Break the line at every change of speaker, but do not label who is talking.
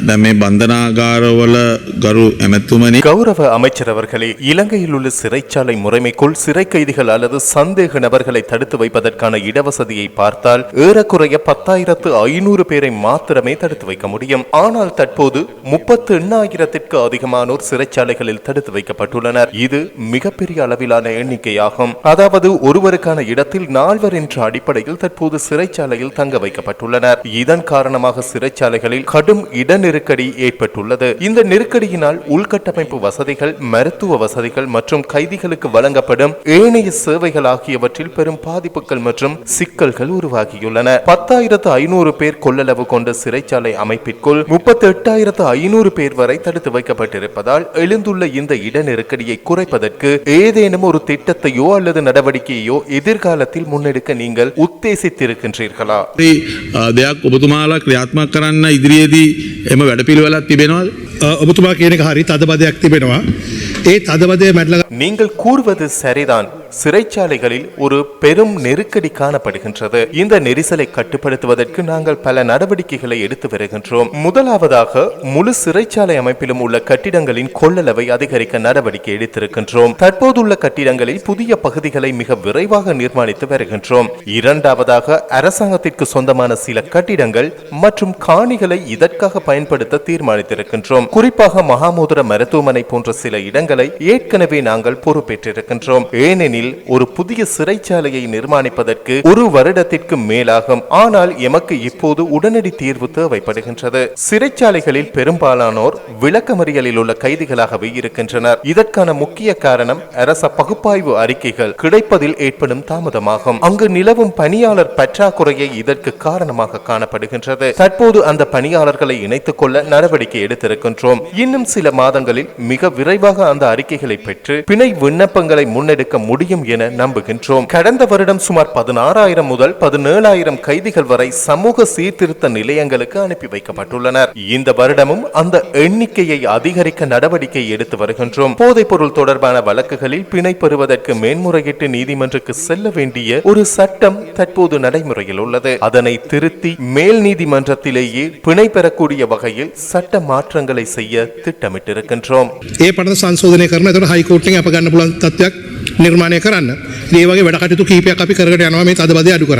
දැන් මේ බන්ධනාගාරවල ගරු ඇමතුමනි
கௌரவ அமைச்சர் அவர்களே, இலங்கையில் உள்ள சிறைச்சாலை முறைமைக்குள் சிறை கைதிகள் அல்லது சந்தேக நபர்களை தடுத்து வைப்பதற்கான இடவசதியை பார்த்தால் ஏறக்குறைய 10,500 பேரை மாத்திரமே தடுத்து வைக்க முடியும். ஆனால் தற்போது 38,000த்திற்கு அதிகமானோர் சிறைச்சாலைகளில் தடுத்து வைக்கப்பட்டுள்ளனர். இது மிகப்பெரிய அளவிலான எண்ணிக்கையாகும். அதாவது ஒருவருக்கான இடத்தில் 4 என்ற அடிப்படையில் தற்போது சிறைச்சாலையில் தங்க வைக்கப்பட்டுள்ளனர். இதன் காரணமாக சிறைச்சாலைகளில் கடும் இட நெருக்கடி ஏற்பட்டுள்ளது. இந்த நெருக்கடியினால் உள்கட்டமைப்பு வசதிகள், மருத்துவ வசதிகள் மற்றும் கைதிகளுக்கு வழங்கப்படும் ஏனைய சேவைகள் ஆகியவற்றில் பெரும் பாதிப்புகள் மற்றும் சிக்கல்கள் உருவாகியுள்ளன. 10,500 பேர் கொள்ளளவு கொண்ட சிறைச்சாலை அமைப்பிற்குள் 38,500 பேர் வரை தடுத்து வைக்கப்பட்டிருப்பதால் எழுந்துள்ள இந்த இட நெருக்கடியை குறைப்பதற்கு ஏதேனும் ஒரு திட்டத்தையோ அல்லது நடவடிக்கையோ எதிர்காலத்தில் முன்னெடுக்க நீங்கள் உத்தேசித்திருக்கின்றீர்களா?
දෙයක් ඔබතුමාලා ක්‍රියාත්මක කරන්න ඉදිරියේදී එම වැඩපිළිවෙලක් තිබෙනවද?
ඔබතුමා කියන එක හරි තදබදයක් තිබෙනවා. ඒ තදබදය මැඩලා
நீங்கள் கூறுவது சரிதான். சிறைச்சாலைகளில் ஒரு பெரும் நெருக்கடி காணப்படுகின்றது. இந்த நெரிசலை கட்டுப்படுத்துவதற்கு நாங்கள் பல நடவடிக்கைகளை எடுத்து வருகின்றோம். முதலாவதாக முழு சிறைச்சாலை அமைப்பிலும் உள்ள கட்டிடங்களின் கொள்ளளவை அதிகரிக்க நடவடிக்கை எடுத்திருக்கின்றோம். தற்போதுள்ள கட்டிடங்களில் புதிய பகுதிகளை மிக விரைவாக நிர்மாணித்து வருகின்றோம். இரண்டாவதாக அரசாங்கத்திற்கு சொந்தமான சில கட்டிடங்கள் மற்றும் காணிகளை இதற்காக பயன்படுத்த தீர்மானித்திருக்கின்றோம். குறிப்பாக மகாமோதிர மருத்துவமனை போன்ற சில இடங்களை ஏற்கனவே நாங்கள் பொறுப்பேற்றிருக்கின்றோம். ஏனெனில் ஒரு புதிய சிறைச்சாலையை நிர்மாணிப்பதற்கு 1 வருடத்திற்கு மேலாகும். ஆனால் எமக்கு இப்போது உடனடி தீர்வு தேவைப்படுகின்றது. சிறைச்சாலைகளில் பெரும்பாலானோர் விளக்கமறியலில் உள்ள கைதிகளாகவே இருக்கின்றனர். இதற்கான முக்கிய காரணம் அரச பகுப்பாய்வு அறிக்கைகள் கிடைப்பதில் ஏற்படும் தாமதமாகும். அங்கு நிலவும் பணியாளர் பற்றாக்குறையை இதற்கு காரணமாக காணப்படுகின்றது. தற்போது அந்த பணியாளர்களை இணைத்துக் கொள்ள நடவடிக்கை எடுத்திருக்கின்றோம். இன்னும் சில மாதங்களில் மிக விரைவாக அந்த அறிக்கைகளை பெற்று பிணை விண்ணப்பங்களை முன்னெடுக்க முடியும் என நம்புகின்றோம். கடந்த வருடம் சுமார் 16,000 முதல் 17,000 கைதிகள் வரை சமூக சீர்திருத்த நிலையங்களுக்கு அனுப்பி வைக்கப்பட்டுள்ளனர். இந்த வருடமும் அந்த எண்ணிக்கையை அதிகரிக்க நடவடிக்கை எடுத்து வருகின்றோம். போதைப் பொருள் தொடர்பான வழக்குகளில் பிணை பெறுவதற்கு மேன்முறையீட்டு நீதிமன்றக்கு செல்ல வேண்டிய ஒரு சட்டம் தற்போது நடைமுறையில் உள்ளது. அதனை திருத்தி மேல் நீதிமன்றத்திலேயே பிணை பெறக்கூடிய வகையில் சட்ட மாற்றங்களை செய்ய திட்டமிட்டிருக்கின்றோம்.
ඒ පනත සංශෝධනය කරන. එතකොට හයිකෝට්ටෙන් අප ගන්න පුළුවන් තත්ත්වයක් නිර්මාණය කරන්න. ඒ වගේ වැඩ කටයුතු කීපයක් අපි කරගෙන යනවා මේ තදබදය අඩු කරන්න.